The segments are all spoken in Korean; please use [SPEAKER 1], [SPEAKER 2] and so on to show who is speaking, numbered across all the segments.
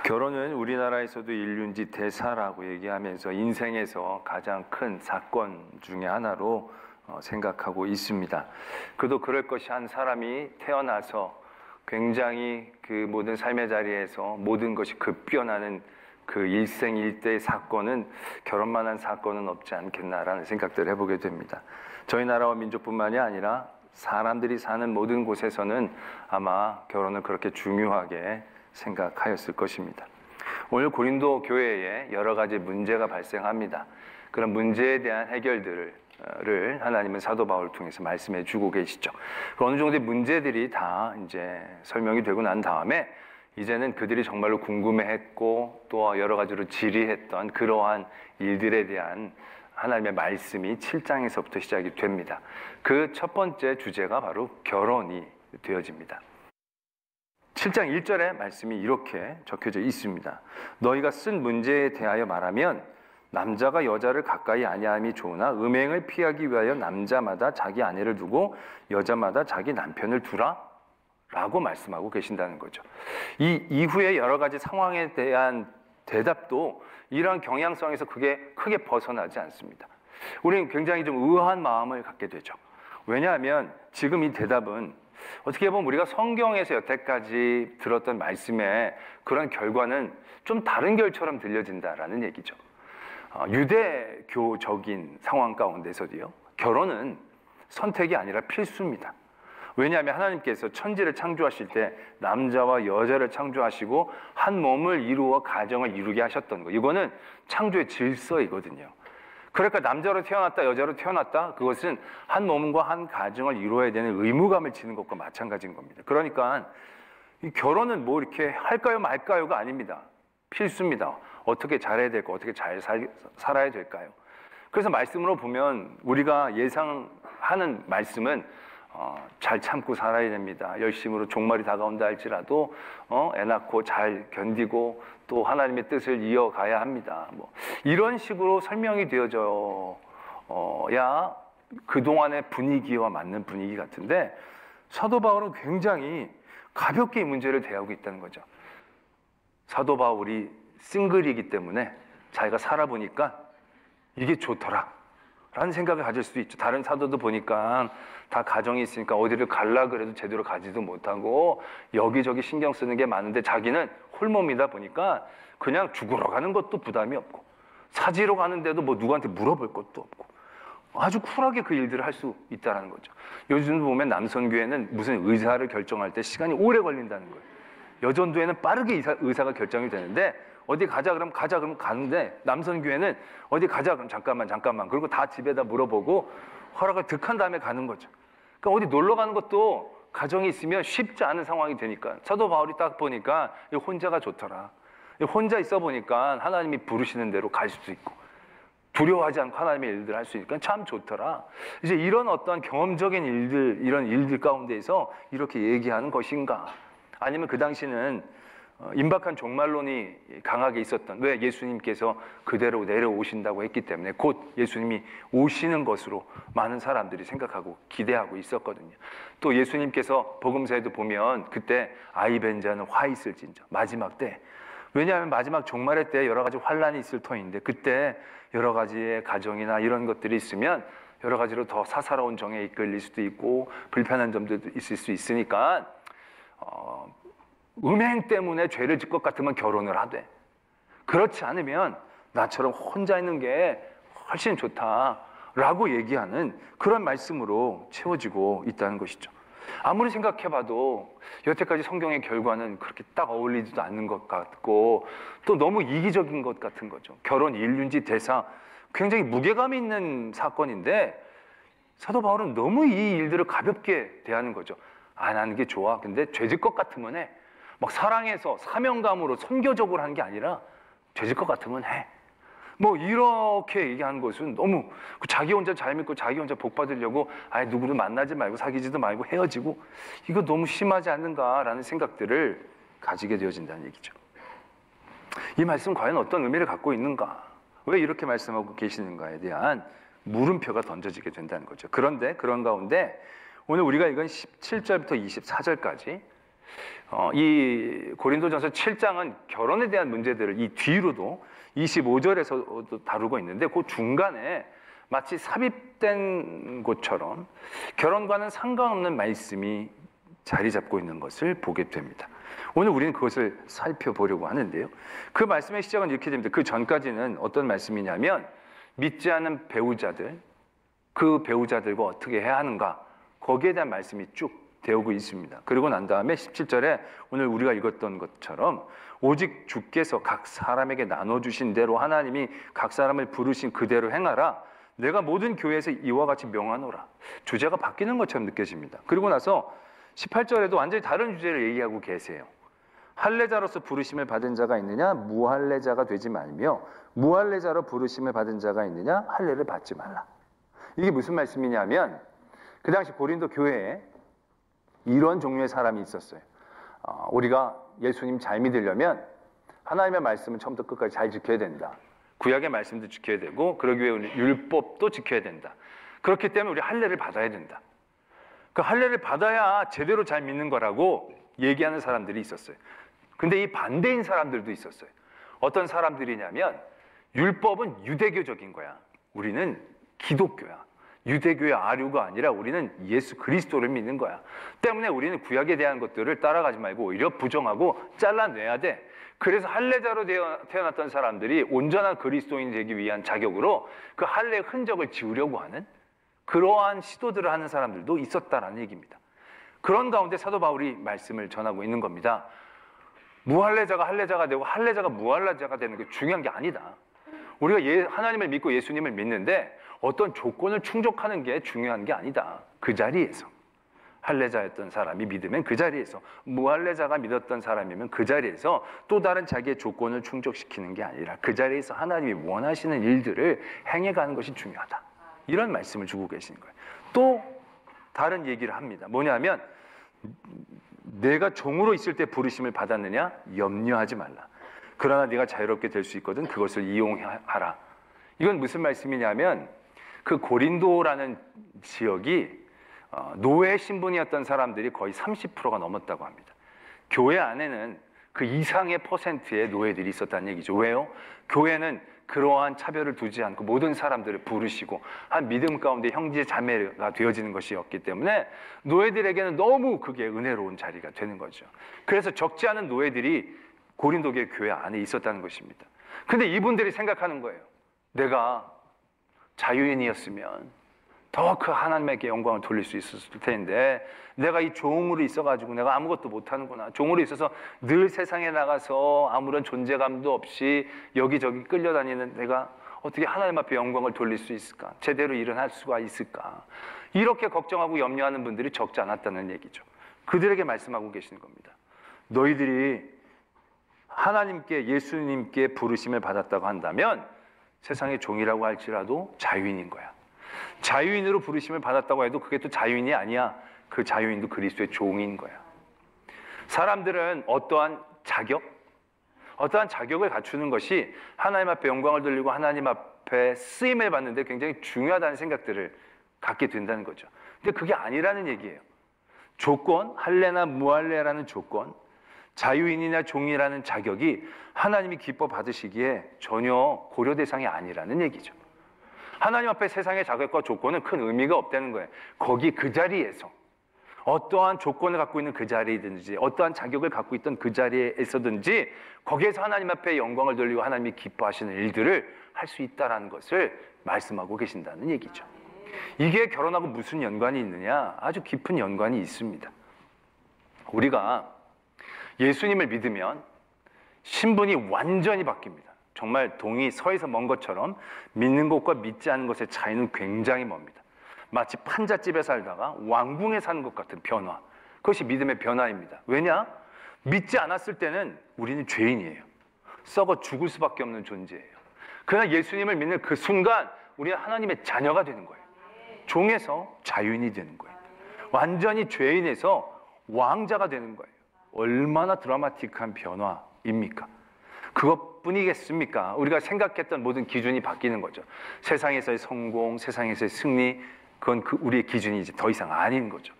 [SPEAKER 1] 결혼은 우리나라에서도 인륜지 대사라고 얘기하면서 인생에서 가장 큰 사건 중에 하나로 생각하고 있습니다. 그도 그럴 것이 한 사람이 태어나서 굉장히 그 모든 삶의 자리에서 모든 것이 급변하는 그 일생일대의 사건은 결혼만한 사건은 없지 않겠나라는 생각들을 해보게 됩니다. 저희 나라와 민족뿐만이 아니라 사람들이 사는 모든 곳에서는 아마 결혼을 그렇게 중요하게 생각하였을 것입니다. 오늘 고린도 교회에 여러 가지 문제가 발생합니다. 그런 문제에 대한 해결들을 하나님은 사도 바울을 통해서 말씀해 주고 계시죠. 어느 정도의 문제들이 다 이제 설명이 되고 난 다음에 이제는 그들이 정말로 궁금해했고 또 여러 가지로 질의했던 그러한 일들에 대한 하나님의 말씀이 7장에서부터 시작이 됩니다. 그 첫 번째 주제가 바로 결혼이 되어집니다. 7장 1절의 말씀이 이렇게 적혀져 있습니다. 너희가 쓴 문제에 대하여 말하면 남자가 여자를 가까이 아니함이 좋으나 음행을 피하기 위하여 남자마다 자기 아내를 두고 여자마다 자기 남편을 두라 라고 말씀하고 계신다는 거죠. 이 이후에 여러 가지 상황에 대한 대답도 이러한 경향성에서 그게 크게 벗어나지 않습니다. 우리는 굉장히 좀 의아한 마음을 갖게 되죠. 왜냐하면 지금 이 대답은 어떻게 보면 우리가 성경에서 여태까지 들었던 말씀의 그런 결과는 좀 다른 결처럼 들려진다라는 얘기죠. 유대교적인 상황 가운데서도요, 결혼은 선택이 아니라 필수입니다. 왜냐하면 하나님께서 천지를 창조하실 때 남자와 여자를 창조하시고 한 몸을 이루어 가정을 이루게 하셨던 거, 이거는 창조의 질서이거든요. 그러니까 남자로 태어났다 여자로 태어났다, 그것은 한 몸과 한 가정을 이루어야 되는 의무감을 지는 것과 마찬가지인 겁니다. 그러니까 이 결혼은 뭐 이렇게 할까요 말까요가 아닙니다. 필수입니다. 어떻게 잘해야 될까, 어떻게 잘 살아야 될까요? 그래서 말씀으로 보면 우리가 예상하는 말씀은 잘 참고 살아야 됩니다. 열심으로 종말이 다가온다 할지라도 애 낳고 잘 견디고 또 하나님의 뜻을 이어가야 합니다. 뭐 이런 식으로 설명이 되어져야 그동안의 분위기와 맞는 분위기 같은데, 사도 바울은 굉장히 가볍게 이 문제를 대하고 있다는 거죠. 사도 바울이 싱글이기 때문에 자기가 살아보니까 이게 좋더라 라는 생각을 가질 수도 있죠. 다른 사도도 보니까 다 가정이 있으니까 어디를 갈라 그래도 제대로 가지도 못하고 여기저기 신경 쓰는 게 많은데 자기는 홀몸이다 보니까 그냥 죽으러 가는 것도 부담이 없고 사지로 가는데도 뭐 누구한테 물어볼 것도 없고 아주 쿨하게 그 일들을 할 수 있다는 거죠. 요즘 보면 남선교회는 무슨 의사를 결정할 때 시간이 오래 걸린다는 거예요. 여전도에는 빠르게 의사가 결정이 되는데 어디 가자 그러면 가자 그러면 가는데, 남선교회는 어디 가자 그러면 잠깐만 그리고 다 집에다 물어보고 허락을 득한 다음에 가는 거죠. 그러니까 어디 놀러 가는 것도 가정이 있으면 쉽지 않은 상황이 되니까 사도 바울이 딱 보니까 혼자가 좋더라. 혼자 있어 보니까 하나님이 부르시는 대로 갈 수도 있고 두려워하지 않고 하나님의 일들을 할 수 있으니까 참 좋더라. 이제 이런 어떤 경험적인 일들, 이런 일들 가운데에서 이렇게 얘기하는 것인가? 아니면 그 당시는 임박한 종말론이 강하게 있었던, 왜 예수님께서 그대로 내려오신다고 했기 때문에 곧 예수님이 오시는 것으로 많은 사람들이 생각하고 기대하고 있었거든요. 또 예수님께서 복음서에도 보면 그때 아이벤 자는 화 있을진저, 마지막 때, 왜냐하면 마지막 종말의 때 여러 가지 환란이 있을 터인데 그때 여러 가지의 가정이나 이런 것들이 있으면 여러 가지로 더 사사로운 정에 이끌릴 수도 있고 불편한 점도 있을 수 있으니까 음행 때문에 죄를 짓 것 같으면 결혼을 하되, 그렇지 않으면 나처럼 혼자 있는 게 훨씬 좋다라고 얘기하는 그런 말씀으로 채워지고 있다는 것이죠. 아무리 생각해봐도 여태까지 성경의 결과는 그렇게 딱 어울리지도 않는 것 같고 또 너무 이기적인 것 같은 거죠. 결혼 인륜지 대사, 굉장히 무게감이 있는 사건인데 사도 바울은 너무 이 일들을 가볍게 대하는 거죠. 안 하는 게 좋아. 근데 죄질 것 같으면 해. 막 사랑해서 사명감으로 선교적으로 하는 게 아니라 죄질 것 같으면 해. 뭐 이렇게 얘기하는 것은 너무 자기 혼자 잘 믿고 자기 혼자 복 받으려고 아예 누구를 만나지 말고 사귀지도 말고 헤어지고, 이거 너무 심하지 않는가라는 생각들을 가지게 되어진다는 얘기죠. 이 말씀 과연 어떤 의미를 갖고 있는가, 왜 이렇게 말씀하고 계시는가에 대한 물음표가 던져지게 된다는 거죠. 그런데 그런 가운데 오늘 우리가 읽은 17절부터 24절까지 이 고린도전서 7장은 결혼에 대한 문제들을 이 뒤로도 25절에서도 다루고 있는데 그 중간에 마치 삽입된 것처럼 결혼과는 상관없는 말씀이 자리 잡고 있는 것을 보게 됩니다. 오늘 우리는 그것을 살펴보려고 하는데요. 그 말씀의 시작은 이렇게 됩니다. 그 전까지는 어떤 말씀이냐면 믿지 않는 배우자들, 그 배우자들과 어떻게 해야 하는가, 거기에 대한 말씀이 쭉 되어오고 있습니다. 그리고 난 다음에 17절에 오늘 우리가 읽었던 것처럼 오직 주께서 각 사람에게 나눠주신 대로 하나님이 각 사람을 부르신 그대로 행하라. 내가 모든 교회에서 이와 같이 명하노라. 주제가 바뀌는 것처럼 느껴집니다. 그리고 나서 18절에도 완전히 다른 주제를 얘기하고 계세요. 할례자로서 부르심을 받은 자가 있느냐? 무할례자가 되지 말며 무할례자로 부르심을 받은 자가 있느냐? 할례를 받지 말라. 이게 무슨 말씀이냐면 그 당시 고린도 교회에 이런 종류의 사람이 있었어요. 우리가 예수님 잘 믿으려면 하나님의 말씀은 처음부터 끝까지 잘 지켜야 된다. 구약의 말씀도 지켜야 되고 그러기 위해 우리 율법도 지켜야 된다. 그렇기 때문에 우리 할례를 받아야 된다. 그 할례를 받아야 제대로 잘 믿는 거라고 얘기하는 사람들이 있었어요. 근데 이 반대인 사람들도 있었어요. 어떤 사람들이냐면 율법은 유대교적인 거야. 우리는 기독교야. 유대교의 아류가 아니라 우리는 예수 그리스도를 믿는 거야. 때문에 우리는 구약에 대한 것들을 따라가지 말고 오히려 부정하고 잘라내야 돼. 그래서 할례자로 태어났던 사람들이 온전한 그리스도인 되기 위한 자격으로 그 할례의 흔적을 지우려고 하는 그러한 시도들을 하는 사람들도 있었다라는 얘기입니다. 그런 가운데 사도 바울이 말씀을 전하고 있는 겁니다. 무할례자가 할례자가 되고 할례자가 무할례자가 되는 게 중요한 게 아니다. 우리가 하나님을 믿고 예수님을 믿는데 어떤 조건을 충족하는 게 중요한 게 아니다. 그 자리에서 할례자였던 사람이 믿으면 그 자리에서, 무할례자가 믿었던 사람이면 그 자리에서 또 다른 자기의 조건을 충족시키는 게 아니라 그 자리에서 하나님이 원하시는 일들을 행해가는 것이 중요하다. 이런 말씀을 주고 계시는 거예요. 또 다른 얘기를 합니다. 뭐냐면 내가 종으로 있을 때 부르심을 받았느냐? 염려하지 말라. 그러나 네가 자유롭게 될 수 있거든 그것을 이용하라. 이건 무슨 말씀이냐면 그 고린도라는 지역이 노예 신분이었던 사람들이 거의 30%가 넘었다고 합니다. 교회 안에는 그 이상의 퍼센트의 노예들이 있었다는 얘기죠. 왜요? 교회는 그러한 차별을 두지 않고 모든 사람들을 부르시고 한 믿음 가운데 형제 자매가 되어지는 것이었기 때문에 노예들에게는 너무 그게 은혜로운 자리가 되는 거죠. 그래서 적지 않은 노예들이 고린도교회 교회 안에 있었다는 것입니다. 근데 이분들이 생각하는 거예요. 내가 자유인이었으면 더 그 하나님에게 영광을 돌릴 수 있었을 텐데 내가 이 종으로 있어가지고 내가 아무것도 못하는구나. 종으로 있어서 늘 세상에 나가서 아무런 존재감도 없이 여기저기 끌려다니는 내가 어떻게 하나님 앞에 영광을 돌릴 수 있을까? 제대로 일어날 수가 있을까? 이렇게 걱정하고 염려하는 분들이 적지 않았다는 얘기죠. 그들에게 말씀하고 계시는 겁니다. 너희들이 하나님께 예수님께 부르심을 받았다고 한다면 세상의 종이라고 할지라도 자유인인 거야. 자유인으로 부르심을 받았다고 해도 그게 또 자유인이 아니야. 그 자유인도 그리스도의 종인 거야. 사람들은 어떠한 자격을 갖추는 것이 하나님 앞에 영광을 돌리고 하나님 앞에 쓰임을 받는데 굉장히 중요하다는 생각들을 갖게 된다는 거죠. 근데 그게 아니라는 얘기예요. 조건, 할례나 무할례라는 조건, 자유인이나 종이라는 자격이 하나님이 기뻐 받으시기에 전혀 고려 대상이 아니라는 얘기죠. 하나님 앞에 세상의 자격과 조건은 큰 의미가 없다는 거예요. 거기 그 자리에서 어떠한 조건을 갖고 있는 그 자리이든지 어떠한 자격을 갖고 있던 그 자리에서든지 거기에서 하나님 앞에 영광을 돌리고 하나님이 기뻐하시는 일들을 할 수 있다는 것을 말씀하고 계신다는 얘기죠. 이게 결혼하고 무슨 연관이 있느냐? 아주 깊은 연관이 있습니다. 우리가 예수님을 믿으면 신분이 완전히 바뀝니다. 정말 동이 서에서 먼 것처럼 믿는 것과 믿지 않는 것의 차이는 굉장히 멉니다. 마치 판잣집에 살다가 왕궁에 사는 것 같은 변화. 그것이 믿음의 변화입니다. 왜냐? 믿지 않았을 때는 우리는 죄인이에요. 썩어 죽을 수밖에 없는 존재예요. 그러나 예수님을 믿는 그 순간 우리는 하나님의 자녀가 되는 거예요. 종에서 자유인이 되는 거예요. 완전히 죄인에서 왕자가 되는 거예요. 얼마나 드라마틱한 변화입니까? 그것뿐이겠습니까? 우리가 생각했던 모든 기준이 바뀌는 거죠. 세상에서의 성공, 세상에서의 승리, 그건 우리의 기준이 이제 더 이상 아닌 거죠.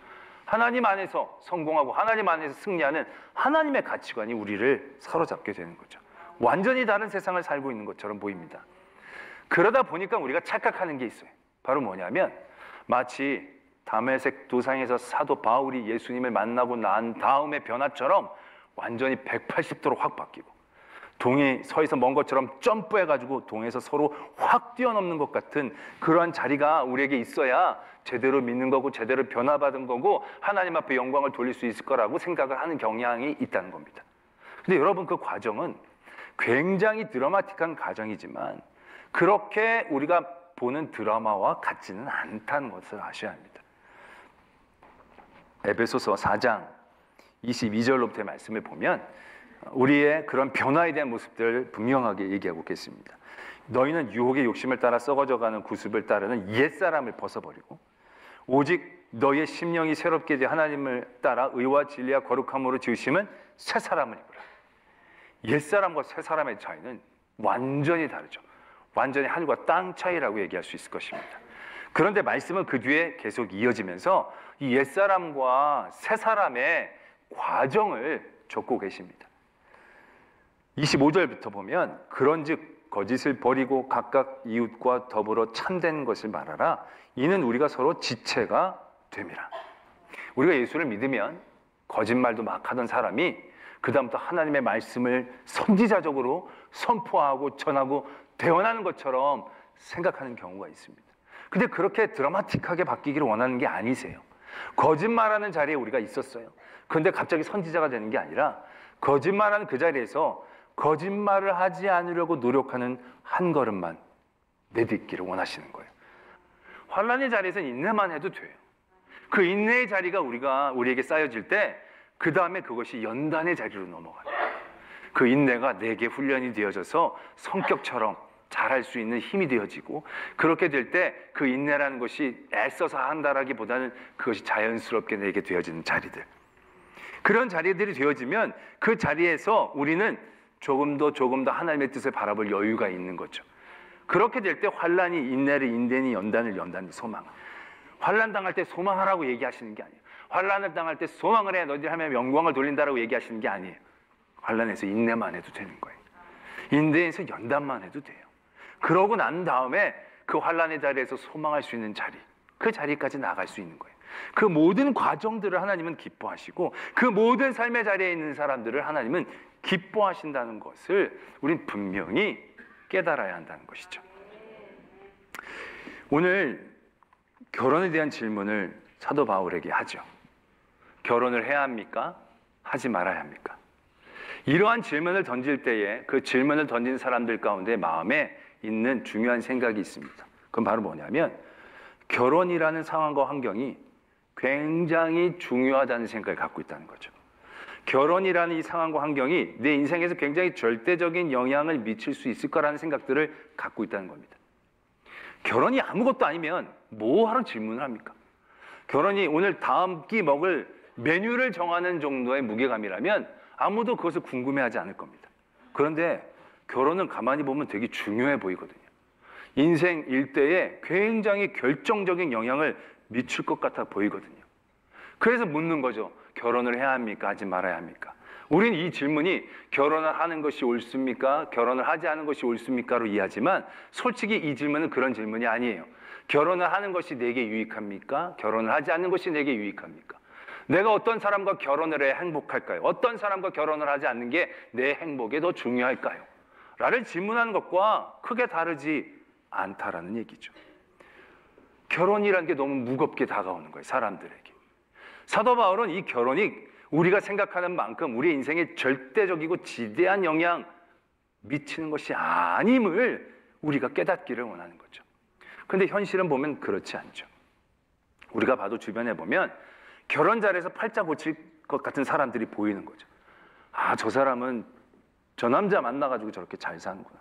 [SPEAKER 1] 하나님 안에서 성공하고 하나님 안에서 승리하는 하나님의 가치관이 우리를 사로잡게 되는 거죠. 완전히 다른 세상을 살고 있는 것처럼 보입니다. 그러다 보니까 우리가 착각하는 게 있어요. 바로 뭐냐면 마치 다메섹 도상에서 사도 바울이 예수님을 만나고 난 다음의 변화처럼 완전히 180도로 확 바뀌고, 동이 서에서 먼 것처럼 점프해가지고 동에서 서로 확 뛰어넘는 것 같은 그러한 자리가 우리에게 있어야 제대로 믿는 거고 제대로 변화받은 거고 하나님 앞에 영광을 돌릴 수 있을 거라고 생각을 하는 경향이 있다는 겁니다. 근데 여러분, 그 과정은 굉장히 드라마틱한 과정이지만 그렇게 우리가 보는 드라마와 같지는 않다는 것을 아셔야 합니다. 에베소서 4장 22절로부터의 말씀을 보면 우리의 그런 변화에 대한 모습들을 분명하게 얘기하고 있습니다. 너희는 유혹의 욕심을 따라 썩어져가는 구습을 따르는 옛사람을 벗어버리고 오직 너희의 심령이 새롭게 되어 하나님을 따라 의와 진리와 거룩함으로 지으심은 새 사람을 입으라. 옛사람과 새 사람의 차이는 완전히 다르죠. 완전히 하늘과 땅 차이라고 얘기할 수 있을 것입니다. 그런데 말씀은 그 뒤에 계속 이어지면서 이 옛사람과 새 사람의 과정을 적고 계십니다. 25절부터 보면 그런즉 거짓을 버리고 각각 이웃과 더불어 참된 것을 말하라. 이는 우리가 서로 지체가 됨이라. 우리가 예수를 믿으면 거짓말도 막 하던 사람이 그 다음부터 하나님의 말씀을 선지자적으로 선포하고 전하고 대언하는 것처럼 생각하는 경우가 있습니다. 근데 그렇게 드라마틱하게 바뀌기를 원하는 게 아니세요. 거짓말하는 자리에 우리가 있었어요. 그런데 갑자기 선지자가 되는 게 아니라 거짓말하는 그 자리에서 거짓말을 하지 않으려고 노력하는 한 걸음만 내딛기를 원하시는 거예요. 환난의 자리에서는 인내만 해도 돼요. 그 인내의 자리가 우리에게 쌓여질 때 그 다음에 그것이 연단의 자리로 넘어가요. 그 인내가 내게 훈련이 되어져서 성격처럼 잘할 수 있는 힘이 되어지고, 그렇게 될 때 그 인내라는 것이 애써서 한다라기보다는 그것이 자연스럽게 내게 되어지는 자리들, 그런 자리들이 되어지면 그 자리에서 우리는 조금 더 하나님의 뜻을 바라볼 여유가 있는 거죠. 그렇게 될 때 환난이 인내를 인내니 연단을 소망. 환난 당할 때 소망하라고 얘기하시는 게 아니에요. 환난을 당할 때 소망을 해 너희들 하면 영광을 돌린다라고 얘기하시는 게 아니에요. 환난에서 인내만 해도 되는 거예요. 인내에서 연단만 해도 돼요. 그러고 난 다음에 그 환난의 자리에서 소망할 수 있는 자리, 그 자리까지 나갈 수 있는 거예요. 그 모든 과정들을 하나님은 기뻐하시고 그 모든 삶의 자리에 있는 사람들을 하나님은 기뻐하신다는 것을 우린 분명히 깨달아야 한다는 것이죠. 오늘 결혼에 대한 질문을 사도 바울에게 하죠. 결혼을 해야 합니까? 하지 말아야 합니까? 이러한 질문을 던질 때에 그 질문을 던진 사람들 가운데 마음에 있는 중요한 생각이 있습니다. 그건 바로 뭐냐면 결혼이라는 상황과 환경이 굉장히 중요하다는 생각을 갖고 있다는 거죠. 결혼이라는 이 상황과 환경이 내 인생에서 굉장히 절대적인 영향을 미칠 수 있을 거라는 생각들을 갖고 있다는 겁니다. 결혼이 아무것도 아니면 뭐하러 질문을 합니까? 결혼이 오늘 다음 끼 먹을 메뉴를 정하는 정도의 무게감이라면 아무도 그것을 궁금해하지 않을 겁니다. 그런데 결혼은 가만히 보면 되게 중요해 보이거든요. 인생 일대에 굉장히 결정적인 영향을 미칠 것 같아 보이거든요. 그래서 묻는 거죠. 결혼을 해야 합니까? 하지 말아야 합니까? 우린 이 질문이 결혼을 하는 것이 옳습니까? 결혼을 하지 않은 것이 옳습니까?로 이해하지만 솔직히 이 질문은 그런 질문이 아니에요. 결혼을 하는 것이 내게 유익합니까? 결혼을 하지 않는 것이 내게 유익합니까? 내가 어떤 사람과 결혼을 해야 행복할까요? 어떤 사람과 결혼을 하지 않는 게 내 행복에 더 중요할까요? 라를 질문하는 것과 크게 다르지 않다라는 얘기죠. 결혼이라는 게 너무 무겁게 다가오는 거예요, 사람들에게. 사도 바울은 이 결혼이 우리가 생각하는 만큼 우리 인생에 절대적이고 지대한 영향 미치는 것이 아님을 우리가 깨닫기를 원하는 거죠. 그런데 현실은 보면 그렇지 않죠. 우리가 봐도 주변에 보면 결혼 잘해서 팔자 고칠 것 같은 사람들이 보이는 거죠. 아, 저 사람은 저 남자 만나가지고 저렇게 잘 사는구나.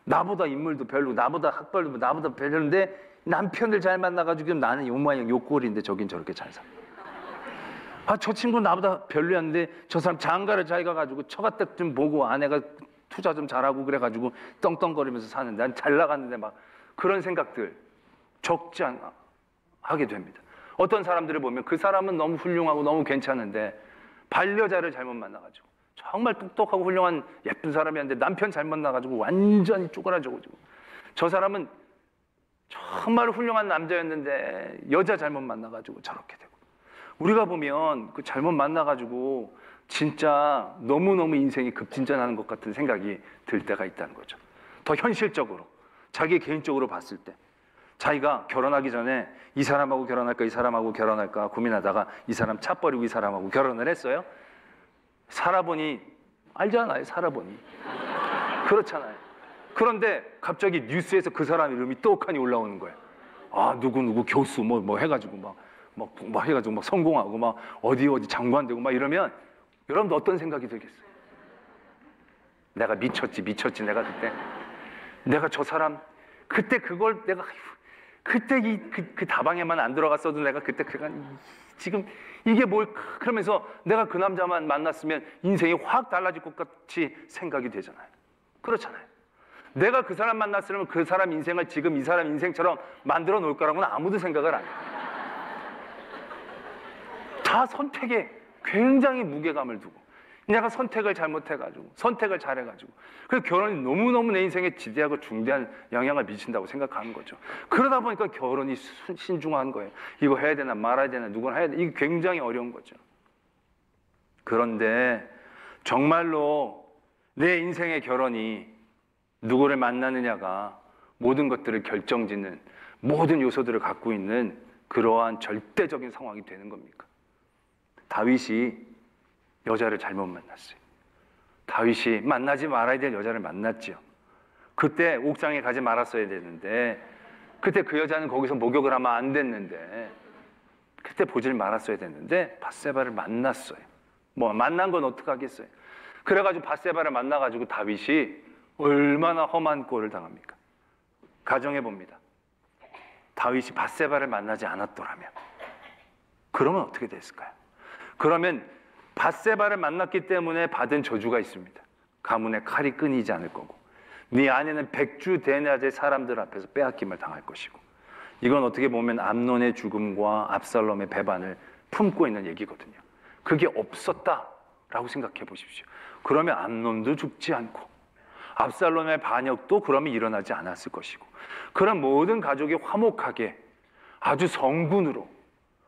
[SPEAKER 1] 나보다 인물도 별로, 나보다 학벌도 나보다 별로인데 남편을 잘 만나가지고 나는 요 모양 요 꼴인데 저긴 저렇게 잘 사. 아, 저 친구는 나보다 별로였는데 저 사람 장가를 잘 가가지고 처가댁 좀 보고 아내가 투자 좀 잘하고 그래가지고 떵떵거리면서 사는데 난 잘 나갔는데 막 그런 생각들 적지 않아 하게 됩니다. 어떤 사람들을 보면 그 사람은 너무 훌륭하고 너무 괜찮은데 반려자를 잘못 만나가지고 정말 똑똑하고 훌륭한 예쁜 사람이었는데 남편 잘못 나가지고 완전히 쪼그라져가지고, 저 사람은 정말 훌륭한 남자였는데 여자 잘못 만나가지고 저렇게 되고, 우리가 보면 그 잘못 만나가지고 진짜 너무너무 인생이 급진전하는 것 같은 생각이 들 때가 있다는 거죠. 더 현실적으로, 자기 개인적으로 봤을 때 자기가 결혼하기 전에 이 사람하고 결혼할까 이 사람하고 결혼할까 고민하다가 이 사람 차 버리고 이 사람하고 결혼을 했어요. 살아보니, 알잖아요, 살아보니 그렇잖아요. 그런데 갑자기 뉴스에서 그 사람 이름이 떡하니 올라오는 거예요. 아, 누구 교수 뭐 해가지고 막 해가지고 막 성공하고 막 어디 장관 되고 막 이러면 여러분도 어떤 생각이 들겠어요? 내가 미쳤지 내가 그때, 내가 저 사람 그때 그걸 내가 그때 그 다방에만 안 들어갔어도 내가 그때 지금 이게 뭘, 그러면서 내가 그 남자만 만났으면 인생이 확 달라질 것 같이 생각이 되잖아요. 그렇잖아요. 내가 그 사람 만났으면 그 사람 인생을 지금 이 사람 인생처럼 만들어 놓을 거라고는 아무도 생각을 안 해요. 다 선택에 굉장히 무게감을 두고, 내가 선택을 잘못해가지고 선택을 잘해가지고, 그래서 결혼이 너무너무 내 인생에 지대하고 중대한 영향을 미친다고 생각하는 거죠. 그러다 보니까 결혼이 신중한 거예요. 이거 해야 되나 말아야 되나, 누구나 해야 되나, 이게 굉장히 어려운 거죠. 그런데 정말로 내 인생의 결혼이 누구를 만나느냐가 모든 것들을 결정짓는, 모든 요소들을 갖고 있는 그러한 절대적인 상황이 되는 겁니까? 다윗이 여자를 잘못 만났어요. 다윗이 만나지 말아야 될 여자를 만났죠. 그때 옥상에 가지 말았어야 되는데, 그때 그 여자는 거기서 목욕을 하면 안 됐는데, 그때 보질 말았어야 됐는데 밧세바를 만났어요. 뭐 만난 건 어떡하겠어요. 그래가지고 밧세바를 만나가지고 다윗이 얼마나 험한 꼴을 당합니까? 가정해 봅니다. 다윗이 밧세바를 만나지 않았더라면 그러면 어떻게 됐을까요? 그러면 밧세바를 만났기 때문에 받은 저주가 있습니다. 가문의 칼이 끊이지 않을 거고, 네 아내는 백주대낮에 사람들 앞에서 빼앗김을 당할 것이고, 이건 어떻게 보면 암논의 죽음과 압살롬의 배반을 품고 있는 얘기거든요. 그게 없었다라고 생각해 보십시오. 그러면 암논도 죽지 않고 압살롬의 반역도 그러면 일어나지 않았을 것이고, 그런 모든 가족이 화목하게 아주 성군으로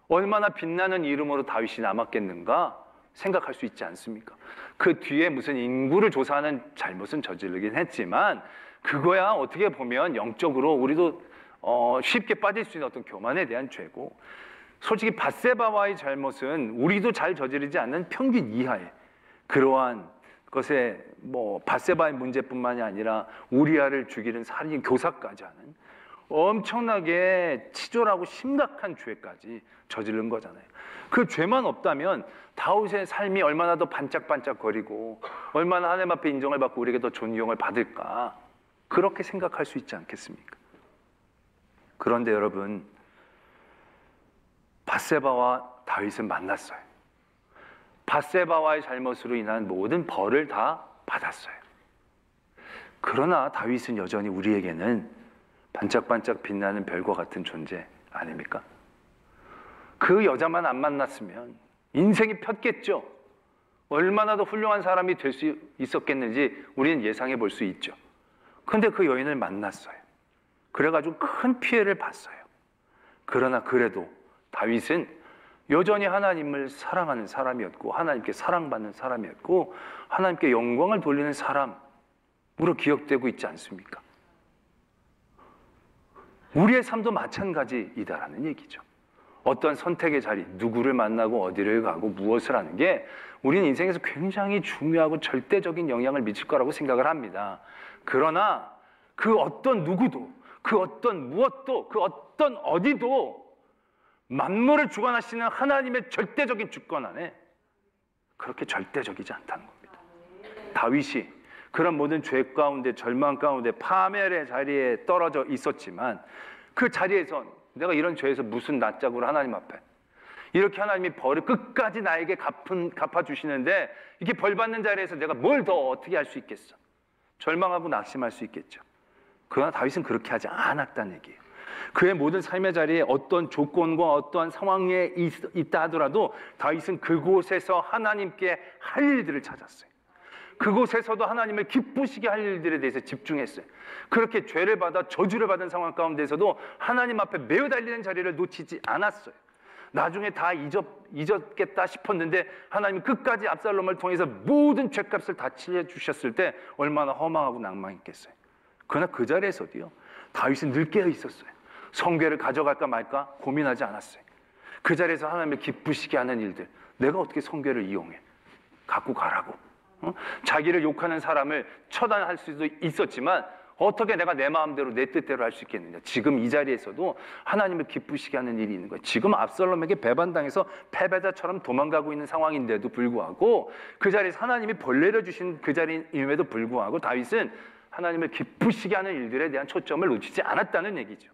[SPEAKER 1] 얼마나 빛나는 이름으로 다윗이 남았겠는가 생각할 수 있지 않습니까? 그 뒤에 무슨 인구를 조사하는 잘못은 저지르긴 했지만, 그거야 어떻게 보면 영적으로 우리도 쉽게 빠질 수 있는 어떤 교만에 대한 죄고, 솔직히 밧세바와의 잘못은 우리도 잘 저지르지 않는 평균 이하의 그러한 것에, 뭐 밧세바의 문제뿐만이 아니라 우리아를 죽이는 살인 교사까지 하는 엄청나게 치졸하고 심각한 죄까지 저지른 거잖아요. 그 죄만 없다면 다윗의 삶이 얼마나 더 반짝반짝거리고 얼마나 하나님 앞에 인정을 받고 우리에게 더 존경을 받을까, 그렇게 생각할 수 있지 않겠습니까? 그런데 여러분, 밧세바와 다윗은 만났어요. 밧세바와의 잘못으로 인한 모든 벌을 다 받았어요. 그러나 다윗은 여전히 우리에게는 반짝반짝 빛나는 별과 같은 존재 아닙니까? 그 여자만 안 만났으면 인생이 폈겠죠. 얼마나 더 훌륭한 사람이 될 수 있었겠는지 우리는 예상해 볼 수 있죠. 그런데 그 여인을 만났어요. 그래가지고 큰 피해를 봤어요. 그러나 그래도 다윗은 여전히 하나님을 사랑하는 사람이었고, 하나님께 사랑받는 사람이었고, 하나님께 영광을 돌리는 사람으로 기억되고 있지 않습니까? 우리의 삶도 마찬가지이다라는 얘기죠. 어떤 선택의 자리, 누구를 만나고 어디를 가고 무엇을 하는 게 우리는 인생에서 굉장히 중요하고 절대적인 영향을 미칠 거라고 생각을 합니다. 그러나 그 어떤 누구도, 그 어떤 무엇도, 그 어떤 어디도 만물을 주관하시는 하나님의 절대적인 주권 안에 그렇게 절대적이지 않다는 겁니다. 다윗이 그런 모든 죄 가운데, 절망 가운데, 파멸의 자리에 떨어져 있었지만, 그 자리에서 내가 이런 죄에서 무슨 낯짝으로 하나님 앞에 이렇게 하나님이 벌을 끝까지 나에게 갚아주시는데, 이렇게 벌 받는 자리에서 내가 뭘 더 어떻게 할 수 있겠어? 절망하고 낙심할 수 있겠죠. 그러나 다윗은 그렇게 하지 않았다는 얘기예요. 그의 모든 삶의 자리에 어떤 조건과 어떠한 상황에 있다 하더라도 다윗은 그곳에서 하나님께 할 일들을 찾았어요. 그곳에서도 하나님을 기쁘시게 할 일들에 대해서 집중했어요. 그렇게 죄를 받아 저주를 받은 상황 가운데서도 하나님 앞에 매어 달리는 자리를 놓치지 않았어요. 나중에 다 잊었겠다 싶었는데 하나님이 끝까지 압살롬을 통해서 모든 죄값을 다 치러주셨을 때 얼마나 허망하고 낭망했겠어요. 그러나 그 자리에서도요, 다윗은 늘 깨어 있었어요. 성궤를 가져갈까 말까 고민하지 않았어요. 그 자리에서 하나님을 기쁘시게 하는 일들, 내가 어떻게 성궤를 이용해? 갖고 가라고. 자기를 욕하는 사람을 처단할 수도 있었지만 어떻게 내가 내 마음대로 내 뜻대로 할 수 있겠느냐. 지금 이 자리에서도 하나님을 기쁘시게 하는 일이 있는 거예요. 지금 압살롬에게 배반당해서 패배자처럼 도망가고 있는 상황인데도 불구하고 그 자리에서 하나님이 벌레를 주신 그 자리임에도 불구하고 다윗은 하나님을 기쁘시게 하는 일들에 대한 초점을 놓치지 않았다는 얘기죠.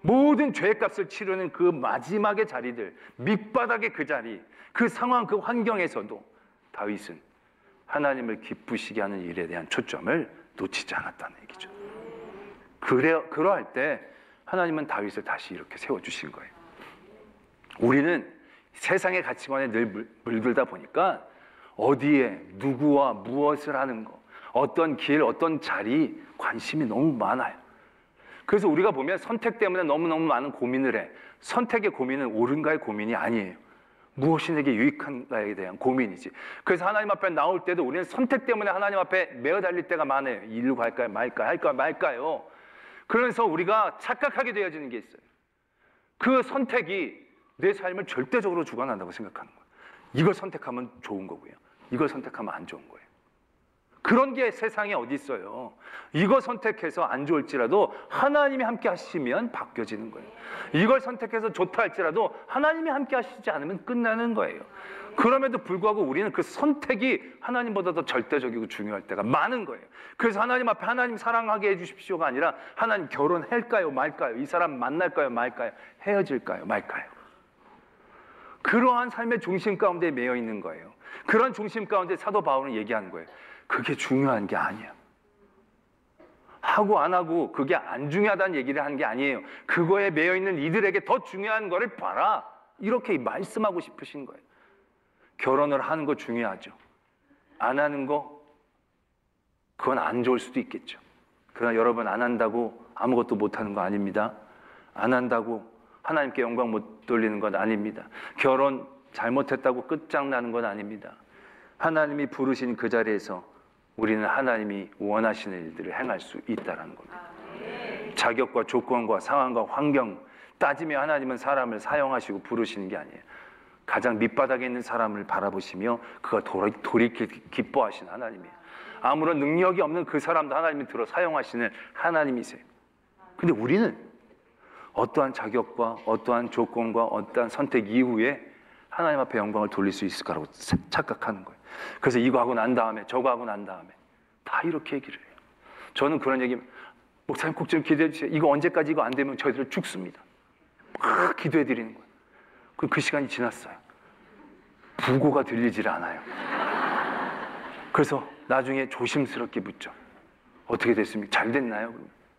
[SPEAKER 1] 모든 죄값을 치르는 그 마지막의 자리들, 밑바닥의 그 자리, 그 상황, 그 환경에서도 다윗은 하나님을 기쁘시게 하는 일에 대한 초점을 놓치지 않았다는 얘기죠. 그러할 때 하나님은 다윗을 다시 이렇게 세워주신 거예요. 우리는 세상의 가치관에 늘 물들다 보니까 어디에 누구와 무엇을 하는 거, 어떤 길, 어떤 자리 관심이 너무 많아요. 그래서 우리가 보면 선택 때문에 너무너무 많은 고민을 해. 선택의 고민은 옳은가의 고민이 아니에요. 무엇이 내게 유익한가에 대한 고민이지. 그래서 하나님 앞에 나올 때도 우리는 선택 때문에 하나님 앞에 매어 달릴 때가 많아요. 이리로 갈까요? 말까요? 할까요? 말까요? 그러면서 우리가 착각하게 되어지는 게 있어요. 그 선택이 내 삶을 절대적으로 주관한다고 생각하는 거예요. 이걸 선택하면 좋은 거고요. 이걸 선택하면 안 좋은 거예요. 그런 게 세상에 어디 있어요. 이거 선택해서 안 좋을지라도 하나님이 함께 하시면 바뀌어지는 거예요. 이걸 선택해서 좋다 할지라도 하나님이 함께 하시지 않으면 끝나는 거예요. 그럼에도 불구하고 우리는 그 선택이 하나님보다 더 절대적이고 중요할 때가 많은 거예요. 그래서 하나님 앞에 하나님 사랑하게 해주십시오가 아니라 하나님 결혼할까요 말까요? 이 사람 만날까요 말까요? 헤어질까요 말까요? 그러한 삶의 중심 가운데 매여 있는 거예요. 그런 중심 가운데 사도 바울은 얘기하는 거예요. 그게 중요한 게 아니야. 하고 안 하고 그게 안 중요하다는 얘기를 하는 게 아니에요. 그거에 매여 있는 이들에게 더 중요한 거를 봐라. 이렇게 말씀하고 싶으신 거예요. 결혼을 하는 거 중요하죠. 안 하는 거 그건 안 좋을 수도 있겠죠. 그러나 여러분, 안 한다고 아무것도 못 하는 거 아닙니다. 안 한다고 하나님께 영광 못 돌리는 건 아닙니다. 결혼 잘못했다고 끝장나는 건 아닙니다. 하나님이 부르신 그 자리에서 우리는 하나님이 원하시는 일들을 행할 수 있다는 겁니다. 자격과 조건과 상황과 환경 따지며 하나님은 사람을 사용하시고 부르시는 게 아니에요. 가장 밑바닥에 있는 사람을 바라보시며 그가 돌이킬 기뻐하시는 하나님이에요. 아무런 능력이 없는 그 사람도 하나님이 들어 사용하시는 하나님이세요. 근데 우리는 어떠한 자격과 어떠한 조건과 어떠한 선택 이후에 하나님 앞에 영광을 돌릴 수 있을 거라고 착각하는 거예요. 그래서 이거 하고 난 다음에 저거 하고 난 다음에 다 이렇게 얘기를 해요. 저는 그런 얘기, 목사님 꼭 좀 기도해 주세요. 이거 언제까지 이거 안 되면 저희들 죽습니다. 막 기도해 드리는 거예요. 그럼 그 시간이 지났어요. 부고가 들리질 않아요. 그래서 나중에 조심스럽게 묻죠. 어떻게 됐습니까? 잘 됐나요?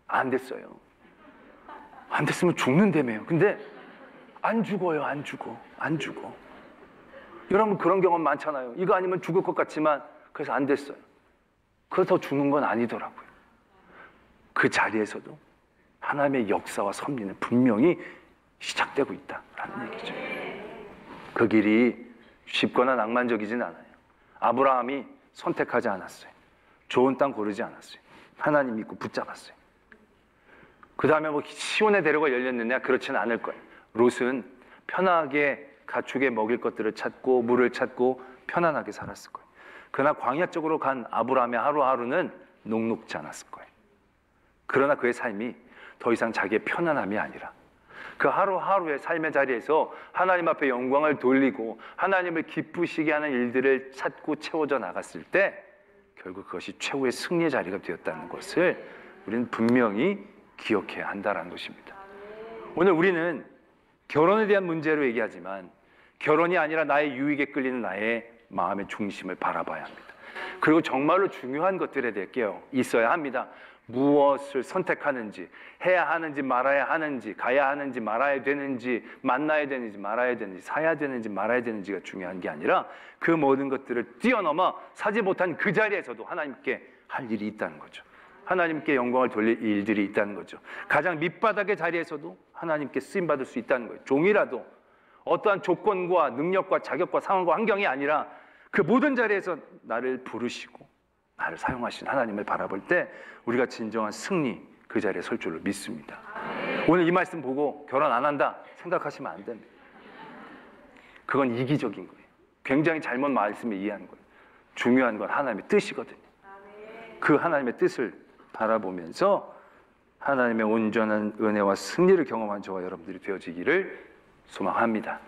[SPEAKER 1] 안 됐어요. 안 됐으면 죽는다며요. 근데 안 죽어요. 안 죽어. 여러분 그런 경험 많잖아요. 이거 아니면 죽을 것 같지만 그래서 안 됐어요. 그렇다고 죽는 건 아니더라고요. 그 자리에서도 하나님의 역사와 섭리는 분명히 시작되고 있다라는 얘기죠. 그 길이 쉽거나 낭만적이진 않아요. 아브라함이 선택하지 않았어요. 좋은 땅 고르지 않았어요. 하나님 믿고 붙잡았어요. 그 다음에 뭐 시온의 대로가 열렸느냐? 그렇지는 않을 거예요. 롯은 편하게 가축에 먹일 것들을 찾고 물을 찾고 편안하게 살았을 거예요. 그러나 광야 쪽으로 간 아브라함의 하루하루는 녹록지 않았을 거예요. 그러나 그의 삶이 더 이상 자기의 편안함이 아니라 그 하루하루의 삶의 자리에서 하나님 앞에 영광을 돌리고 하나님을 기쁘시게 하는 일들을 찾고 채워져 나갔을 때 결국 그것이 최후의 승리의 자리가 되었다는 것을 우리는 분명히 기억해야 한다는 것입니다. 오늘 우리는 결혼에 대한 문제로 얘기하지만 결혼이 아니라 나의 유익에 끌리는 나의 마음의 중심을 바라봐야 합니다. 그리고 정말로 중요한 것들에 대해 있어야 합니다. 무엇을 선택하는지, 해야 하는지 말아야 하는지, 가야 하는지 말아야 되는지, 만나야 되는지 말아야 되는지, 사야 되는지 말아야 되는지가 중요한 게 아니라 그 모든 것들을 뛰어넘어 사지 못한 그 자리에서도 하나님께 할 일이 있다는 거죠. 하나님께 영광을 돌릴 일들이 있다는 거죠. 가장 밑바닥의 자리에서도 하나님께 쓰임받을 수 있다는 거예요. 종이라도 어떠한 조건과 능력과 자격과 상황과 환경이 아니라 그 모든 자리에서 나를 부르시고 나를 사용하신 하나님을 바라볼 때 우리가 진정한 승리 그 자리에 설 줄로 믿습니다. 오늘 이 말씀 보고 결혼 안 한다 생각하시면 안 됩니다. 그건 이기적인 거예요. 굉장히 잘못 말씀을 이해하는 거예요. 중요한 건 하나님의 뜻이거든요. 그 하나님의 뜻을 바라보면서 하나님의 온전한 은혜와 승리를 경험한 저와 여러분들이 되어지기를 소망합니다.